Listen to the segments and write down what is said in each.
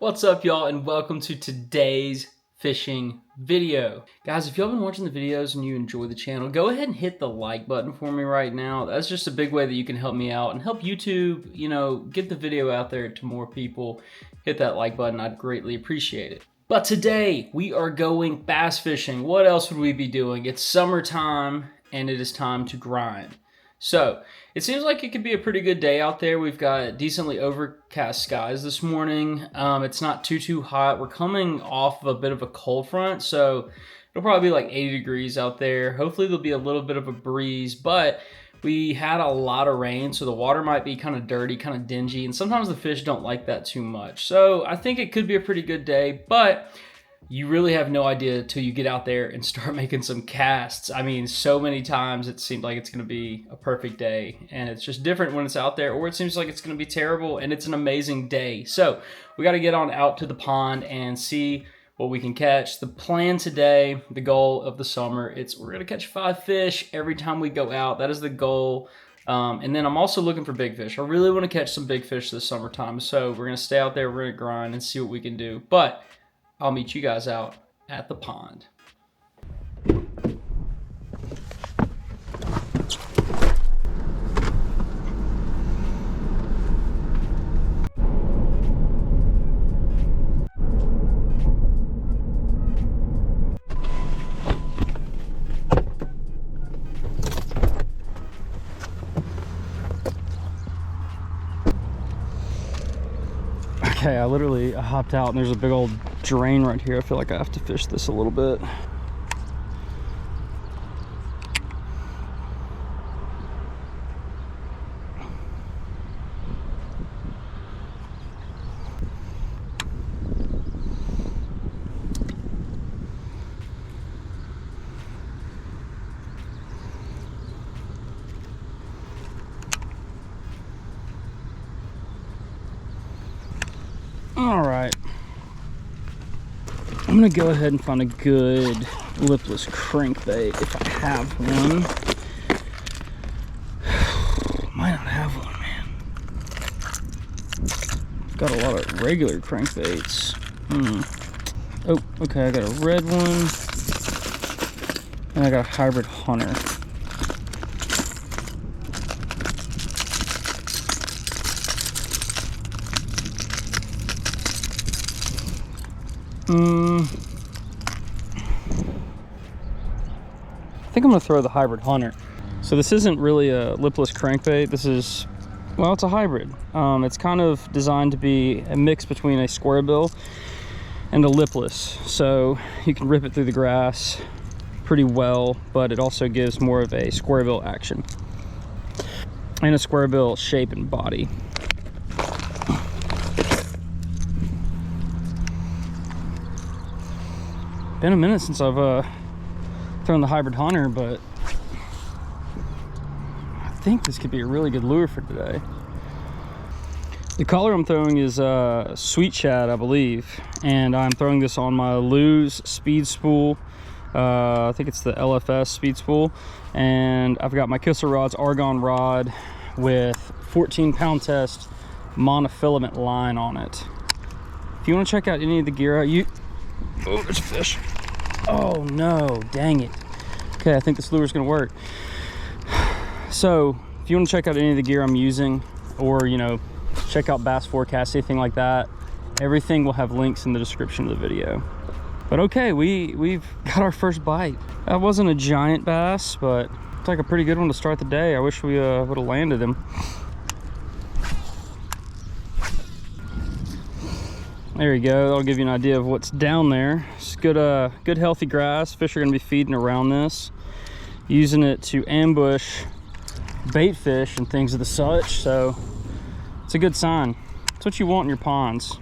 What's up, y'all, and welcome to today's fishing video. Guys, if y'all been watching the videos and you enjoy the channel, go ahead and hit the like button for me right now. That's just a big way that you can help me out and help YouTube, get the video out there to more people. Hit that like button, I'd greatly appreciate it. But today, we are going bass fishing. What else would we be doing? It's summertime, and it is time to grind. So, it seems like it could be a pretty good day out there. We've got decently overcast skies this morning. It's not too hot. We're coming off of a bit of a cold front, so it'll probably be like 80 degrees out there. Hopefully there'll be a little bit of a breeze, but we had a lot of rain, so the water might be kind of dirty, kind of dingy, and sometimes the fish don't like that too much. So I think it could be a pretty good day, but you really have no idea until you get out there and start making some casts. I mean, so many times it seemed like it's going to be a perfect day, and it's just different when it's out there, or it seems like it's going to be terrible, and it's an amazing day. So we got to get on out to the pond and see what we can catch. The plan today, the goal of the summer, we're going to catch 5 fish every time we go out. That is the goal. And then I'm also looking for big fish. I really want to catch some big fish this summertime, so we're going to stay out there, we're going to grind and see what we can do. But I'll meet you guys out at the pond. Okay, I literally hopped out and there's a big old drain right here. I feel like I have to fish this a little bit. All right, I'm gonna go ahead and find a good lipless crankbait if I have one. Might not have one, man. Got a lot of regular crankbaits. Oh, okay, I got a red one, and I got a hybrid hunter. I think I'm gonna throw the hybrid hunter. So this isn't really a lipless crankbait. This is, well, it's a hybrid. It's kind of designed to be a mix between a square bill and a lipless. So you can rip it through the grass pretty well, but it also gives more of a square bill action and a square bill shape and body. Been a minute since I've thrown the hybrid hunter, but I think this could be a really good lure for today. The color I'm throwing is sweet shad, I believe, and I'm throwing this on my Lew's speed spool. I think it's the LFS speed spool, and I've got my Kissel Rods Argon rod with 14-pound test monofilament line on it. If you want to check out any of the gear oh, there's a fish. Oh no, dang it. Okay, I think this lure is gonna work. So if you want to check out any of the gear I'm using, or check out Bass Forecast, anything like that, everything will have links in the description of the video. But okay, we've got our first bite. That wasn't a giant bass, but it's like a pretty good one to start the day. I wish we would have landed him. There you go, that'll give you an idea of what's down there. It's good healthy grass. Fish are gonna be feeding around this, using it to ambush bait fish and things of the such, so it's a good sign. It's what you want in your ponds.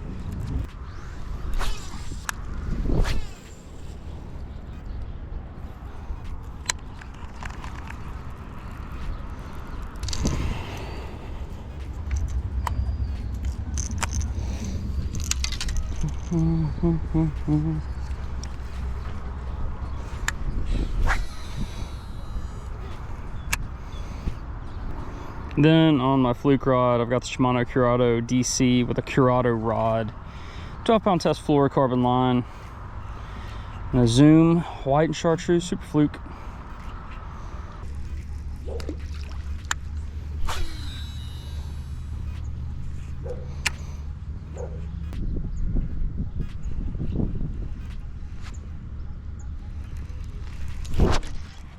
Then on my fluke rod, I've got the Shimano Curado DC with a Curado rod. 12-pound test fluorocarbon line. And a Zoom white and chartreuse super fluke.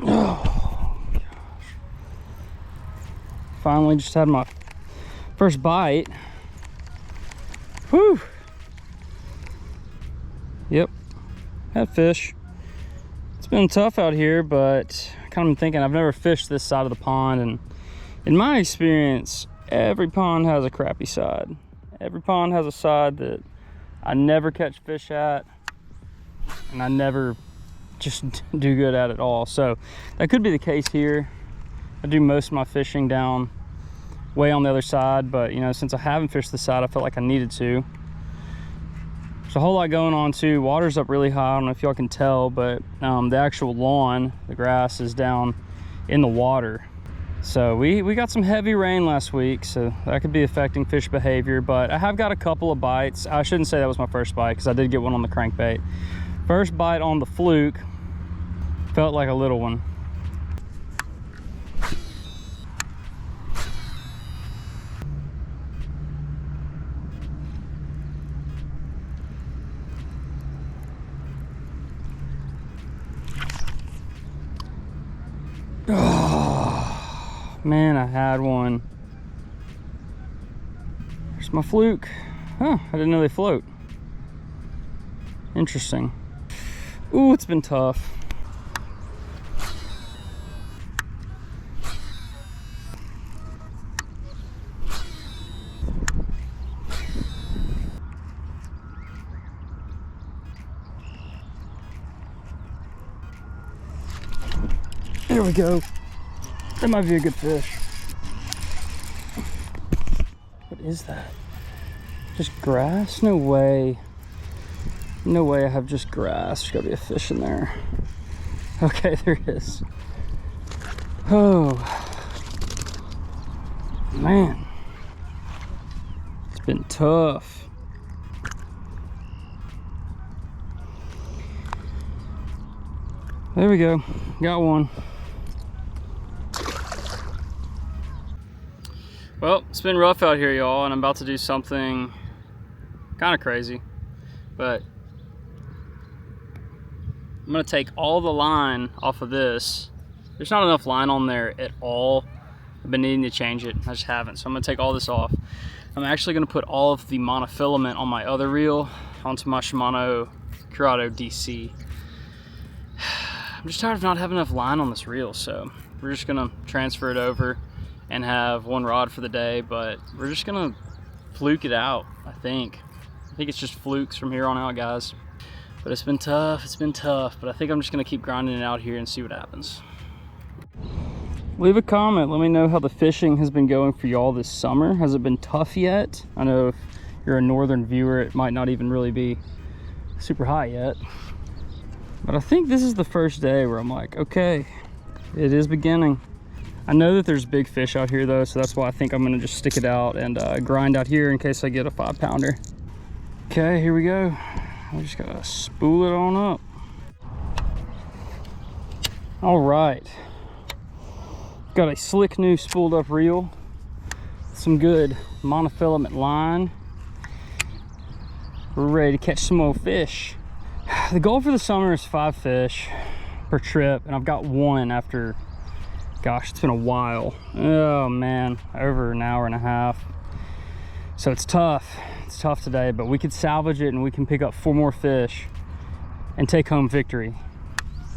Oh gosh. Finally just had my first bite. Whew. Yep. Had fish. It's been tough out here, but kind of thinking I've never fished this side of the pond, and in my experience, every pond has a crappy side. Every pond has a side that I never catch fish at, and I never just do good at all. So that could be the case here. I do most of my fishing down way on the other side, but you know, since I haven't fished this side, I felt like I needed to. There's a whole lot going on too. Water's up really high. I don't know if y'all can tell, but the actual lawn, the grass is down in the water. So we got some heavy rain last week, so that could be affecting fish behavior, but I have got a couple of bites. I shouldn't say that was my first bite, because I did get one on the crankbait. First bite on the fluke, felt like a little one. Oh, man, I had one. There's my fluke. Huh, I didn't know they float. Interesting. Ooh, it's been tough. There we go. That might be a good fish. What is that? Just grass? No way. No way I have just grass. There's gotta be a fish in there. Okay, there is. Oh. Man. It's been tough. There we go. Got one. Well, it's been rough out here, y'all, and I'm about to do something kind of crazy, but I'm gonna take all the line off of this. There's not enough line on there at all. I've been needing to change it, I just haven't, so I'm gonna take all this off. I'm actually gonna put all of the monofilament on my other reel onto my Shimano Curado DC. I'm just tired of not having enough line on this reel, so we're just gonna transfer it over and have one rod for the day, but we're just gonna fluke it out. I think it's just flukes from here on out, guys. But it's been tough, but I think I'm just gonna keep grinding it out here and see what happens. Leave a comment, let me know how the fishing has been going for y'all this summer. Has it been tough yet? I know if you're a northern viewer, it might not even really be super high yet, but I think this is the first day where I'm like, okay, it is beginning. I know that there's big fish out here though, so that's why I think I'm gonna just stick it out and grind out here in case I get a 5-pounder. Okay, here we go. I just gotta spool it on up. All right. Got a slick new spooled up reel. Some good monofilament line. We're ready to catch some more fish. The goal for the summer is 5 fish per trip, and I've got one after, gosh, it's been a while. Oh man, over an hour and a half. So it's tough. It's tough today, but we could salvage it and we can pick up 4 more fish and take home victory.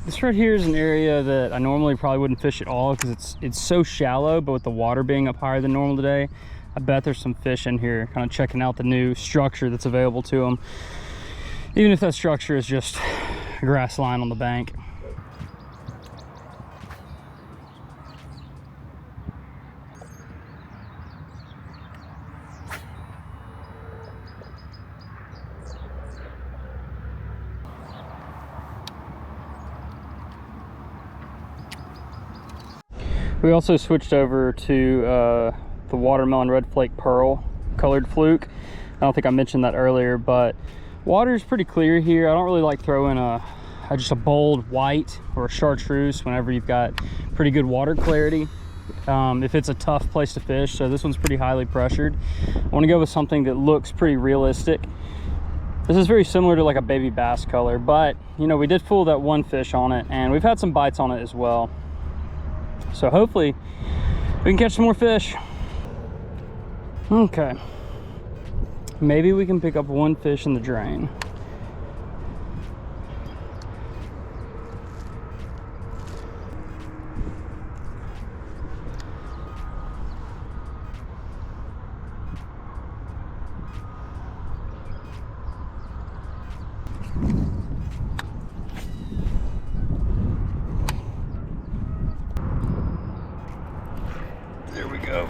This right here is an area that I normally probably wouldn't fish at all because it's so shallow, but with the water being up higher than normal today, I bet there's some fish in here kind of checking out the new structure that's available to them. Even if that structure is just a grass line on the bank. We also switched over to the watermelon red flake pearl colored fluke. I don't think I mentioned that earlier, but water is pretty clear here. I don't really like throwing just a bold white or a chartreuse whenever you've got pretty good water clarity. If it's a tough place to fish. So this one's pretty highly pressured. I want to go with something that looks pretty realistic. This is very similar to like a baby bass color, but you know, we did fool that one fish on it, and we've had some bites on it as well. So hopefully we can catch some more fish. Okay, maybe we can pick up one fish in the drain. There we go.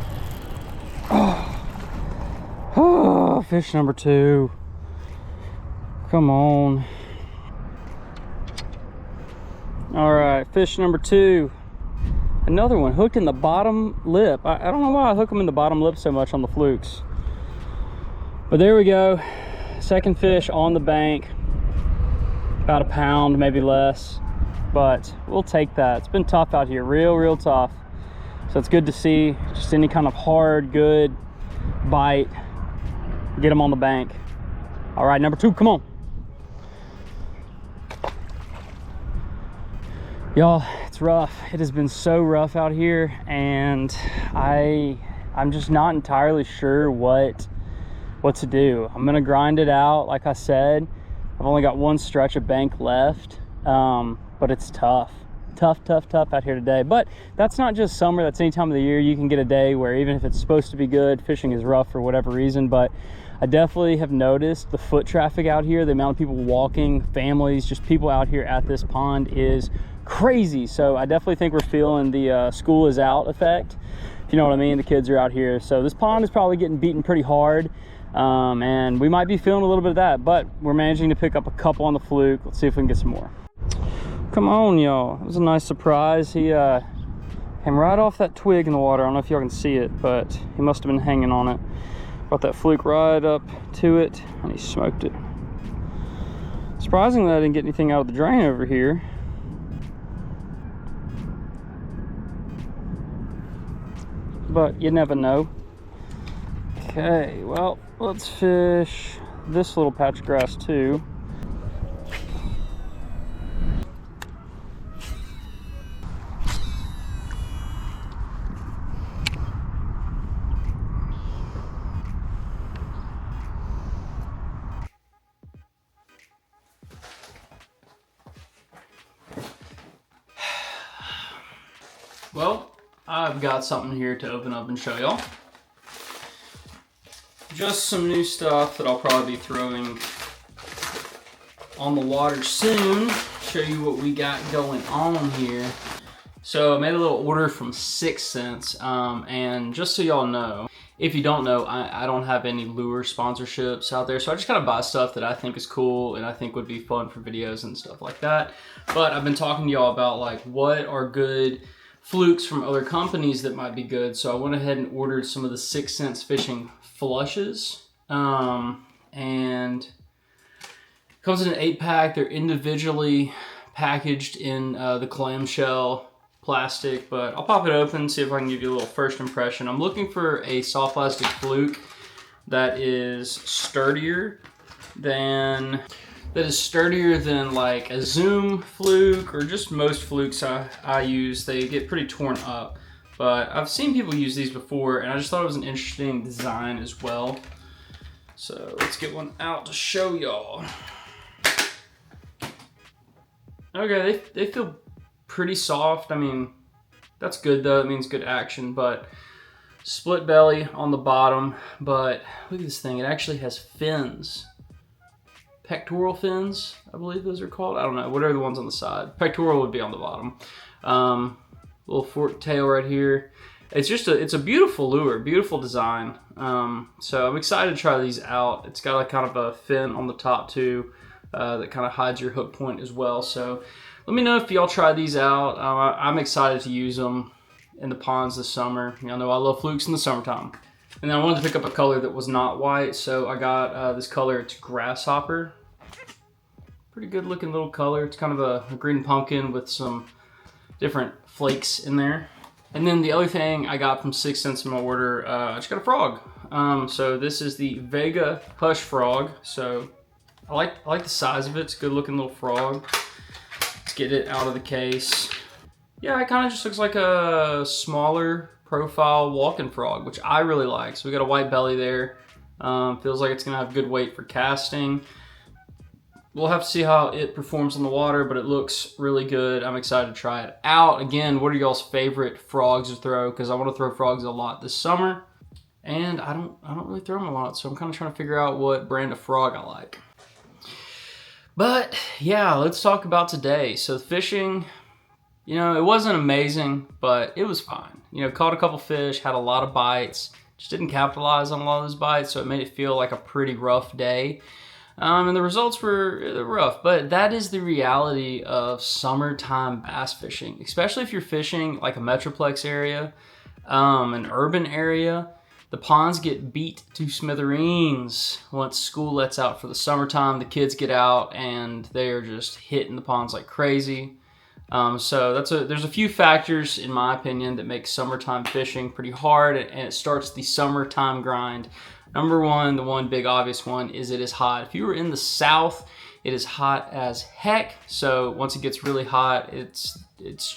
Oh, fish number 2. Come on. All right, fish number 2. Another one hooked in the bottom lip. I don't know why I hook them in the bottom lip so much on the flukes. But there we go. Second fish on the bank. About a pound, maybe less. But we'll take that. It's been tough out here, real tough. So it's good to see just any kind of hard, good bite. Get them on the bank. All right, number 2, come on. Y'all, it's rough. It has been so rough out here, and I'm just not entirely sure what to do. I'm gonna grind it out, like I said. I've only got one stretch of bank left, but it's tough out here today. But that's not just summer, that's any time of the year. You can get a day where even if it's supposed to be good, fishing is rough for whatever reason. But I definitely have noticed the foot traffic out here, the amount of people walking, families, just people out here at this pond is crazy. So I definitely think we're feeling the school is out effect, if you know what I mean. The kids are out here, so this pond is probably getting beaten pretty hard, and we might be feeling a little bit of that, but we're managing to pick up a couple on the fluke. Let's see if we can get some more. Come on, y'all. It was a nice surprise. He came right off that twig in the water. I don't know if y'all can see it, but he must have been hanging on it. Brought that fluke right up to it, and he smoked it. Surprisingly, I didn't get anything out of the drain over here. But you never know. Okay, well, let's fish this little patch of grass too. Well, I've got something here to open up and show y'all. Just some new stuff that I'll probably be throwing on the water soon. Show you what we got going on here. So I made a little order from 6 Sense, and just so y'all know, if you don't know, I don't have any lure sponsorships out there, so I just kind of buy stuff that I think is cool and I think would be fun for videos and stuff like that. But I've been talking to y'all about like what are good flukes from other companies that might be good, so I went ahead and ordered some of the 6 Sense fishing flushes, and it comes in an 8-pack. They're individually packaged in the clamshell plastic, but I'll pop it open, see if I can give you a little first impression. I'm looking for a soft plastic fluke that is sturdier than like a Zoom fluke, or just most flukes I use. They get pretty torn up, but I've seen people use these before, and I just thought it was an interesting design as well. So let's get one out to show y'all. Okay, they feel pretty soft. I mean, that's good though, it means good action. But split belly on the bottom, but look at this thing, it actually has fins. Pectoral fins, I believe those are called. I don't know, what are the ones on the side? Pectoral would be on the bottom. Little forked tail right here. It's a beautiful lure, beautiful design. So I'm excited to try these out. It's got like kind of a fin on the top too, that kind of hides your hook point as well. So let me know if y'all try these out. I'm excited to use them in the ponds this summer. Y'all know I love flukes in the summertime. And then I wanted to pick up a color that was not white, so I got this color. It's Grasshopper. Pretty good looking little color. It's kind of a green pumpkin with some different flakes in there. And then the other thing I got from 6th Sense in my order, I just got a frog. So this is the Vega Hush Frog. So I like the size of it. It's a good looking little frog. Let's get it out of the case. Yeah, it kind of just looks like a smaller profile walking frog, which I really like. So we got a white belly there. Feels like it's gonna have good weight for casting. We'll have to see how it performs in the water, but it looks really good. I'm excited to try it out. Again, what are y'all's favorite frogs to throw? Because I want to throw frogs a lot this summer, and I don't really throw them a lot, so I'm kind of trying to figure out what brand of frog I like. But yeah, let's talk about today. So fishing, you know, it wasn't amazing, but it was fine. You know, caught a couple fish, had a lot of bites, just didn't capitalize on a lot of those bites, so it made it feel like a pretty rough day. And the results were rough, but that is the reality of summertime bass fishing, especially if you're fishing like a metroplex area, an urban area. The ponds get beat to smithereens once school lets out for the summertime. The kids get out and they are just hitting the ponds like crazy. So there's a few factors, in my opinion, that make summertime fishing pretty hard, and it starts the summertime grind. Number one, the one big obvious one, is it is hot. If you were in the South, it is hot as heck. So once it gets really hot, it's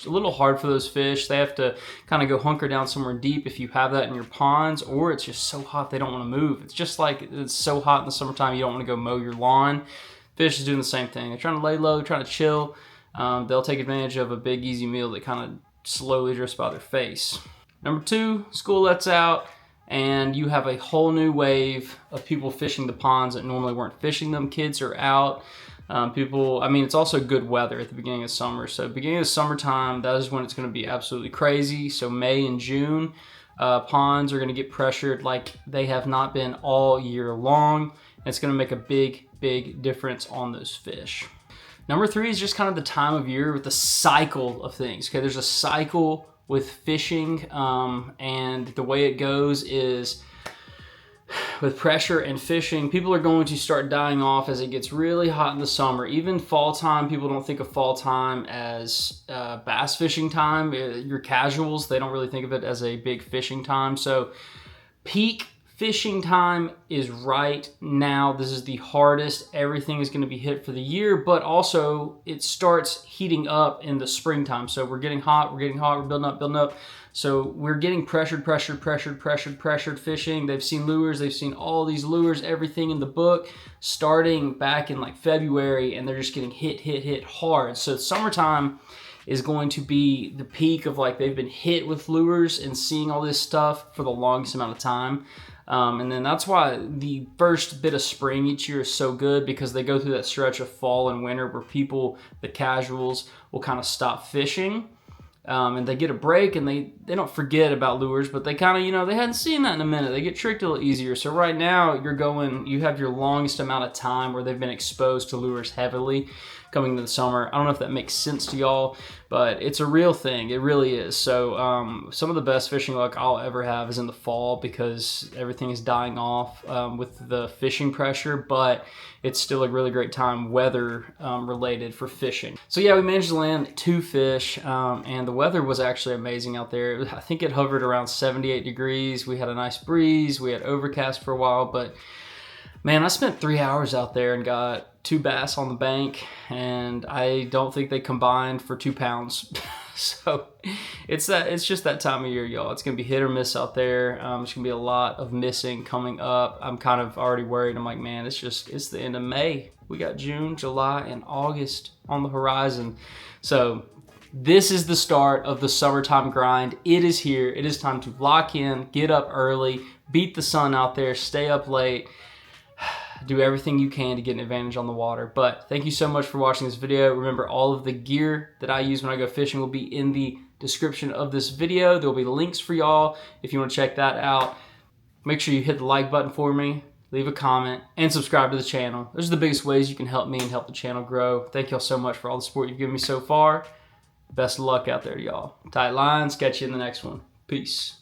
a little hard for those fish. They have to kind of go hunker down somewhere deep if you have that in your ponds, or it's just so hot they don't want to move. It's just like it's so hot in the summertime you don't want to go mow your lawn. Fish is doing the same thing. They're trying to lay low, trying to chill. They'll take advantage of a big easy meal that kind of slowly drifts by their face. Number two, school lets out, and you have a whole new wave of people fishing the ponds that normally weren't fishing them. Kids are out. It's also good weather at the beginning of summer. So beginning of summertime, that is when it's going to be absolutely crazy. So May and June, ponds are going to get pressured like they have not been all year long. And it's going to make a big, big difference on those fish. Number three is just kind of the time of year with the cycle of things. Okay, there's a cycle with fishing, and the way it goes is with pressure and fishing, people are going to start dying off as it gets really hot in the summer. Even fall time, people don't think of fall time as bass fishing time. Your casuals, they don't really think of it as a big fishing time. So peak fishing time is right now. This is the hardest. Everything is going to be hit for the year, but also it starts heating up in the springtime. So we're getting hot, we're building up. So we're getting pressured fishing. They've seen lures, they've seen all these lures, everything in the book, starting back in like February, and they're just getting hit hard. So summertime is going to be the peak of like they've been hit with lures and seeing all this stuff for the longest amount of time. And then that's why the first bit of spring each year is so good, because they go through that stretch of fall and winter where people, the casuals, will kind of stop fishing. And they get a break, and they don't forget about lures, but they kind of, they hadn't seen that in a minute. They get tricked a little easier. So right now you have your longest amount of time where they've been exposed to lures heavily coming to the summer. I don't know if that makes sense to y'all, but it's a real thing. It really is. So some of the best fishing luck I'll ever have is in the fall, because everything is dying off with the fishing pressure, but it's still a really great time weather related for fishing. So yeah, we managed to land 2 fish, and the weather was actually amazing out there. I think it hovered around 78 degrees. We had a nice breeze. We had overcast for a while, but man, I spent 3 hours out there and got 2 bass on the bank, and I don't think they combined for 2 pounds. So it's just that time of year, y'all. It's gonna be hit or miss out there. There's gonna be a lot of missing coming up. I'm kind of already worried. I'm like, man, it's the end of May. We got June, July, and August on the horizon. So this is the start of the summertime grind. It is here. It is time to lock in, get up early, beat the sun out there, stay up late, do everything you can to get an advantage on the water. But thank you so much for watching this video. Remember, all of the gear that I use when I go fishing will be in the description of this video. There will be links for y'all if you want to check that out. Make sure you hit the like button for me, leave a comment, and subscribe to the channel. Those are the biggest ways you can help me and help the channel grow. Thank y'all so much for all the support you've given me so far. Best of luck out there, y'all. Tight lines. Catch you in the next one. Peace.